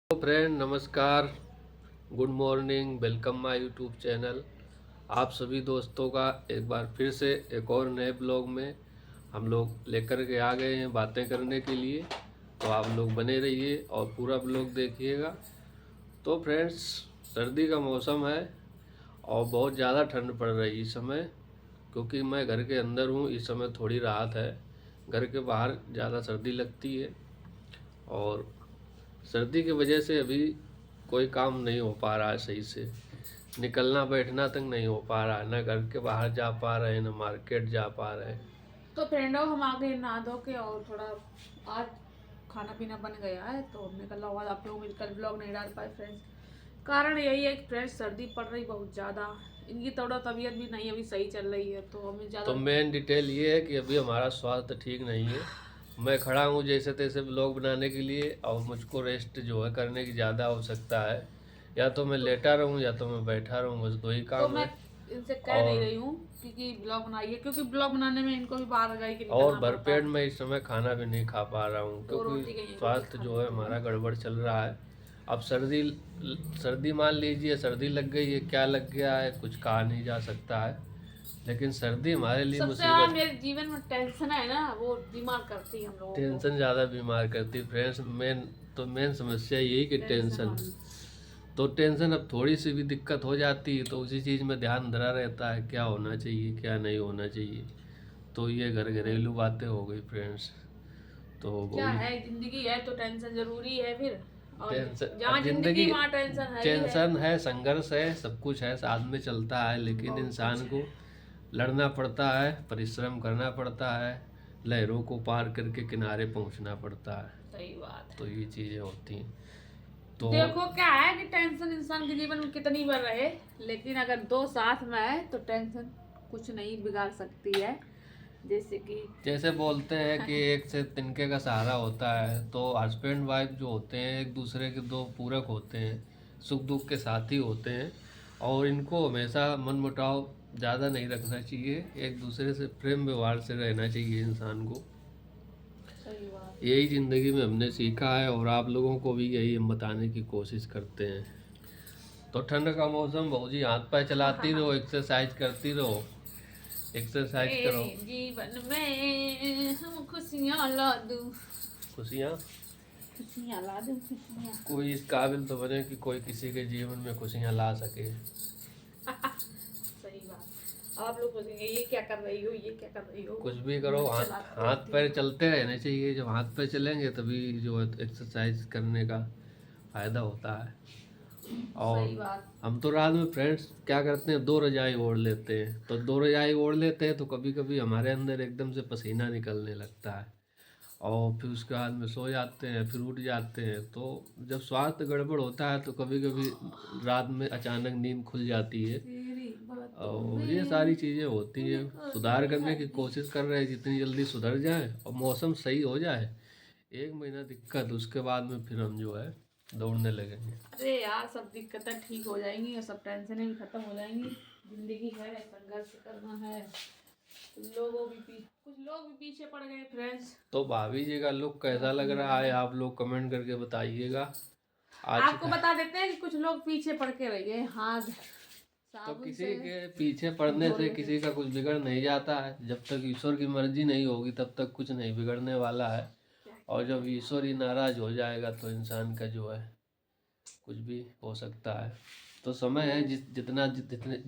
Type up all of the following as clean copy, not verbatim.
Hello friend, नमस्कार, good morning, welcome my YouTube channel. आप सभी दोस्तों का एक बार फिर से एक और नए ब्लॉग में हम लोग लेकर के आ गए हैं बातें करने के लिए। तो आप लोग बने रहिए और पूरा ब्लॉग देखिएगा। तो फ्रेंड्स, सर्दी का मौसम है और बहुत ज़्यादा ठंड पड़ रही है इस समय, क्योंकि मैं घर के अंदर हूँ। इस समय थोड़ी राहत है, घर के बाहर ज़्यादा सर्दी लगती है और सर्दी की वजह से अभी कोई काम नहीं हो पा रहा है सही से। निकलना बैठना तक नहीं हो पा रहा है, ना घर के बाहर जा पा रहे हैं, ना मार्केट जा पा रहे हैं। तो फ्रेंडों, हम आ गए नहा धो के और थोड़ा आज खाना पीना बन गया है, तो हमने कल बाद आप लोग मिलकर ब्लॉग नहीं डाल पाए फ्रेंड्स। कारण यही है कि फ्रेंड्स सर्दी पड़ रही बहुत ज़्यादा। इनकी थोड़ा तबीयत भी नहीं अभी सही चल रही है, तो हमें तो ज़्यादा मेन डिटेल ये है कि अभी हमारा स्वास्थ्य ठीक नहीं है। मैं खड़ा हूँ जैसे तैसे ब्लॉग बनाने के लिए, और मुझको रेस्ट जो है करने की ज़्यादा आवश्यकता है। या तो मैं तो, लेटा रहूँ या तो मैं बैठा रहूँ, बस दो ही तो काम मैं है। इनसे कह नहीं और रही हूँ क्योंकि ब्लॉग बनाइए, क्योंकि ब्लॉग बनाने में इनको भी बाहर गई के और निकलना पड़ता भरपेट है। मैं इस समय खाना भी नहीं खा पा रहा हूँ, दो क्योंकि रोटी गई रोटी स्वास्थ्य खा जो है लेते हैं। हमारा गड़बड़ चल रहा है। अब सर्दी सर्दी मान लीजिए, सर्दी लग गई है, क्या लग गया है कुछ कहा नहीं जा सकता है, लेकिन सर्दी हमारे लिए सबसे ज़्यादा मुसीबत। मेरे जीवन में टेंशन है ना, वो बीमार करती है हम लोगों को। टेंशन ज़्यादा बीमार करती फ्रेंड्स। मेन समस्या यही कि टेंशन टेंशन। वाली। तो टेंशन, अब थोड़ी सी भी दिक्कत हो जाती है तो उसी चीज़ में ध्यान धरा रहता है, क्या होना चाहिए क्या नहीं होना चाहिए। तो ये घरेलू बातें हो गई फ्रेंड्स। तो क्या वही है, जिंदगी है तो टेंशन जरूरी है फिर। और टेंशन, अब जहाँ जिंदगी, जिंदगी वहाँ टेंशन है ही है। टेंशन है, संघर्ष है, सब कुछ है, साथ में चलता है, लेकिन बहुत कुछ इंसान है। को लड़ना पड़ता है, परिश्रम करना पड़ता है, लहरों को पार करके किनारे पहुंचना पड़ता है। सही बात तो है। ये चीज़ें होती हैं। तो देखो क्या है कि टेंशन इंसान के जीवन में कितनी बार रहे, लेकिन अगर दो साथ में है तो टेंशन कुछ नहीं बिगाड़ सकती है। जैसे कि जैसे बोलते हैं कि एक से तिनके का सहारा होता है, तो हस्बैंड वाइफ जो होते हैं एक दूसरे के दो पूरक होते हैं, सुख दुख के साथी होते हैं। और इनको हमेशा मन मुटाव ज़्यादा नहीं रखना चाहिए, एक दूसरे से प्रेम व्यवहार से रहना चाहिए इंसान को। सही बात। यही ज़िंदगी में हमने सीखा है और आप लोगों को भी यही हम बताने की कोशिश करते हैं। तो ठंड का मौसम, बहू जी हाथ पैर चलाती रहो, एक्सरसाइज करती रहो, एक्सरसाइज करो। मेरे जीवन में हम खुशियाँ ला दूँ, खुशियाँ, खुशियाँ ला दूँ, खुशियाँ। कोई इस काबिल तो बने कि कोई किसी के जीवन में खुशियाँ ला सके। सही बात। आप लोग बोलेंगे ये क्या कर रही हो, ये क्या कर रही हो। कुछ भी करो, मैं हाथ चलाती हाथ रहती पैर हूँ। चलते रहने चाहिए। जब हाथ पैर चलेंगे तभी जो है एक्सरसाइज करने का फायदा होता है। सही और बात। हम तो रात में फ्रेंड्स क्या करते हैं, दो रजाई ओढ़ लेते हैं। तो दो रजाई ओढ़ लेते हैं तो कभी कभी हमारे अंदर एकदम से पसीना निकलने लगता है, और फिर उसके बाद में सो जाते हैं, फिर उठ जाते हैं। तो जब स्वास्थ्य गड़बड़ होता है तो कभी कभी रात में अचानक नींद खुल जाती है। तेरी बातों और ये में सारी चीज़ें होती हैं। सुधार करने की कोशिश कर रहे हैं, जितनी जल्दी सुधर जाए और मौसम सही हो जाए, एक महीना दिक्कत, उसके बाद में फिर हम जो है दौड़ने लगेंगे। अरे यार, सब दिक्कतें ठीक हो जाएंगी और सब टेंशनें भी खत्म हो जाएंगी। जिंदगी है, संघर्ष करना है। कुछ लोग भी पीछे पड़ गए फ्रेंड्स। तो भाभी जी का लुक कैसा लग रहा है, आप लोग कमेंट करके बताइएगा। आज आपको का बता देते हैं कि कुछ लोग पीछे पड़ के रह गए, हाथ तो साबुन किसी से के पीछे पड़ने धो से लेते। किसी का कुछ बिगड़ नहीं जाता है। जब तक ईश्वर की मर्जी नहीं होगी तब तक कुछ नहीं बिगड़ने वाला है। क्या और किया जब जाए। ईश्वर ही नाराज हो जाएगा तो इंसान का जो है कुछ भी हो सकता है। तो समय है,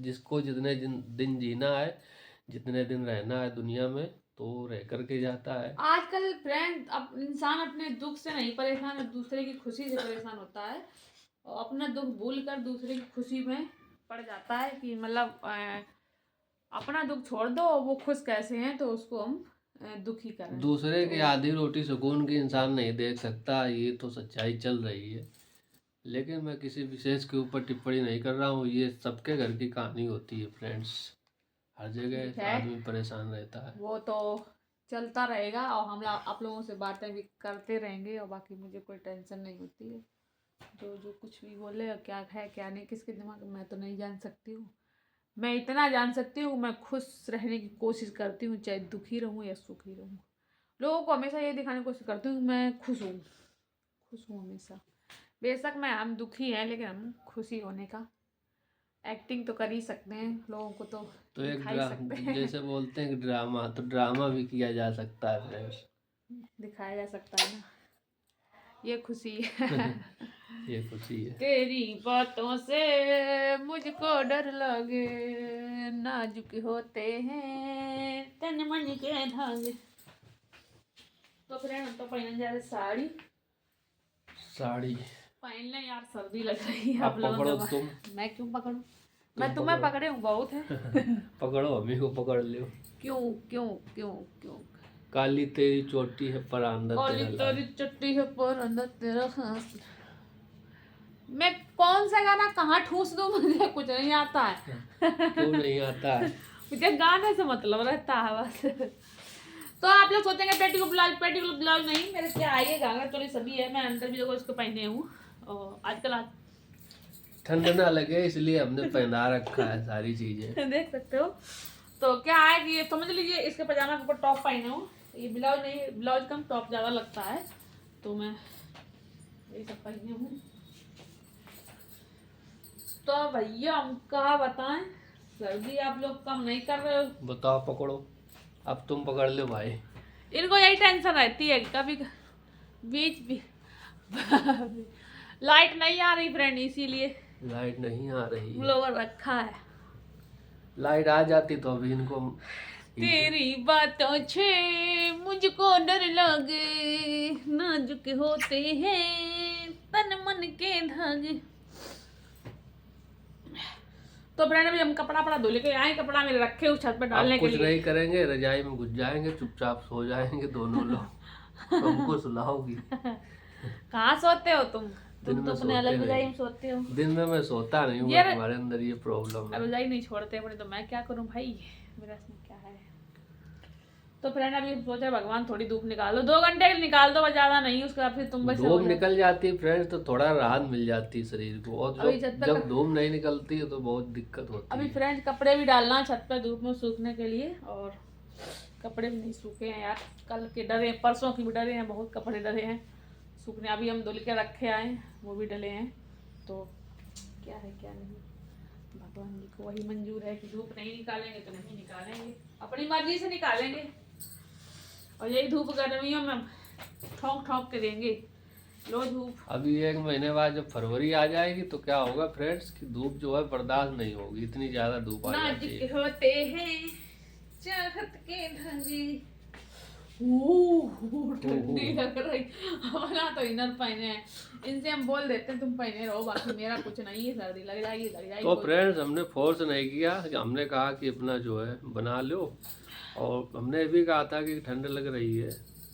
जिसको जितने दिन जीना है, जितने दिन रहना है दुनिया में, तो रह करके जाता है। आजकल फ्रेंड, अब इंसान अपने दुख से नहीं परेशान है, दूसरे की खुशी से परेशान होता है। और अपना दुख भूल कर दूसरे की खुशी में पड़ जाता है कि मतलब अपना दुख छोड़ दो, वो खुश कैसे हैं तो उसको हम दुखी करें। दूसरे की तो आधी रोटी सुकून की इंसान नहीं देख सकता, ये तो सच्चाई चल रही है। लेकिन मैं किसी विशेष के ऊपर टिप्पणी नहीं कर रहा हूँ, ये सबके घर की कहानी होती है फ्रेंड्स। हर ठीक जगह है, आदमी परेशान रहता है। वो तो चलता रहेगा और हम आप लोगों से बातें भी करते रहेंगे, और बाकी मुझे कोई टेंशन नहीं होती है। जो जो कुछ भी बोले और क्या है क्या नहीं किसके दिमाग में, मैं तो नहीं जान सकती हूँ। मैं इतना जान सकती हूँ, मैं खुश रहने की कोशिश करती हूँ, चाहे दुखी रहूँ या सुखी रहूँ। लोगों को हमेशा ये दिखाने की कोशिश करती हूँ मैं खुश हूँ, खुश हूँ हमेशा। बेशक मैं हम दुखी हैं लेकिन हम खुशी होने का एक्टिंग तो कर ही सकते हैं, लोगों को तो तो एक दिखा ही सकते हैं। जैसे बोलते हैं कि ड्रामा, तो ड्रामा भी किया जा सकता है फ्रेंड्स। दिखाया जा सकता है ना, ये खुशी है। ये खुशी है। तेरी बातों से मुझको डर लगे, नाजुक होते हैं तन मन के धागे। तो फ्रेंड हम तो पहनने जा रहे साड़ी। साड़ी पहन ले यार, सर्दी लग रही है। आप पकड़ो तुम। मैं क्यों पकड़ूं? मैं तुम्हें पकड़े हूँ बहुत है। पकड़ो, हमें को पकड़ लियो। क्यों क्यों क्यों क्यों? काली तेरी चोटी है पर अंदर काली तेरा तेरी चट्टी है पर अंदर तेरा खास। मैं कौन सा गाना कहाँ ठूस दूं, मुझे कुछ नहीं आता है। क्यों नहीं आता है? मुझे गाने से मतलब रहता है बस। तो आप लोग सोचेंगे पेटी को ब्लाउज नहीं, मेरे क्या आइए घाघरा चोली सभी है। मैं अंदर भी देखो इसको पहने हूँ, और आजकल ठंड ना लगे इसलिए हमने पहना रखा है सारी चीजें। देख सकते हो। तो क्या है कि ये समझ लीजिए, इसके पजामा के ऊपर टॉप पहने हूँ। ये ब्लाउज नहीं, ब्लाउज कम टॉप ज़्यादा लगता है, तो मैं यही सब पहने हूँ। तो भैया हम क्या बताएं, सर्दी आप लोग कम नहीं कर रहे हो। बताओ, पकड़ो, अब तुम पकड़ लो भाई। इनको यही टेंशन रहती है कभी बीच लाइट नहीं आ रही फ्रेंड, इसीलिए लाइट नहीं आ रही है। ब्लोवर रखा है। लाइट आ जाती तो अभी इनको तेरी बातों से मुझको डर लगे, नाजुक होते हैं तन मन के धागे। तो फ्रेंड अभी हम कपड़ा धो लेके आए, कपड़ा मेरे रखे उस छत पे डालने के लिए। कुछ नहीं करेंगे, रजाई में घुस जाएंगे, चुपचाप सो जाएंगे दोनों लोग। हमको सुलाओगी? कहाँ सोते हो तुम तो अपने अलग रजाई में सोते हो। दिन में मैं सोता नहीं हूँ, हमारे अंदर ये प्रॉब्लम है। रजाई नहीं छोड़ते अपने, तो मैं क्या करूँ भाई, मेरा इसमें क्या है। तो फ्रेंड अभी सोचा भगवान थोड़ी धूप निकालो, 2 घंटे निकाल दो, ज्यादा नहीं, उसके बाद फिर तुम बस धूप निकल जाती है फ्रेंड्स तो थोड़ा राहत मिल जाती है शरीर को, और जब धूप नहीं निकलती है तो बहुत दिक्कत होती है। अभी फ्रेंड कपड़े भी डालना छत पे धूप में सूखने के लिए, और कपड़े भी नहीं सूखे हैं यार, कल के डरे, परसों की भी डरे हैं, बहुत कपड़े डरे हैं सूखने। अभी हम धुल के रखे आए, वो भी डले हैं। तो क्या है क्या नहीं, भगवान जी को वही मंजूर है कि धूप नहीं निकालेंगे तो नहीं निकालेंगे, अपनी मर्जी से निकालेंगे। और यही धूप गर्मियों में ठोंक ठोंक के देंगे, लो धूप। अभी 1 महीने बाद जब फरवरी आ जाएगी तो क्या होगा फ्रेंड्स कि धूप जो है बर्दाश्त नहीं होगी, इतनी ज्यादा धूप आ जाती है। होते हैं चाहत के धागे। ठंडी लग रही, हमारा तो इनर पहने हैं, इनसे हम बोल देते हैं तुम पहने रहो, बाकी मेरा कुछ नहीं है, सर्दी लग जाएगी लग जाएगी। तो फ्रेंड्स हमने फोर्स नहीं किया, हमने कहा कि अपना जो है बना लो, और हमने भी कहा था कि ठंड लग रही है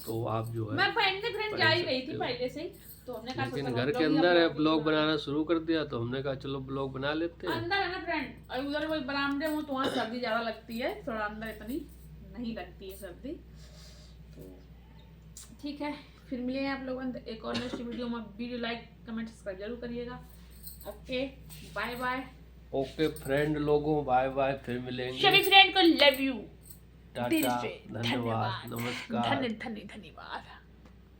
तो आप जो है, मैं पहनने फ्रेंड जा ही रही थी पहले से, तो हमने कहा लेकिन घर के अंदर है ब्लॉग बनाना शुरू कर दिया, तो हमने कहा चलो ब्लॉग बना लेते हैं। अंदर है ना फ्रेंड, और उधर कोई बरामदे में तो वहाँ सर्दी ज्यादा लगती है, थोड़ा अंदर इतनी नहीं लगती है सर्दी। तो ठीक है, फिर मिलेंगे आप लोगों एक और नेक्स्ट वीडियो में। वीडियो लाइक कमेंट सब्सक्राइब जरूर करिएगा। Okay bye bye. Okay friend लोगों, बाय बाय, फिर मिलेंगे। सभी फ्रेंड को लव यू, टाटा, धन्यवाद, नमस्कार, धन्यवाद।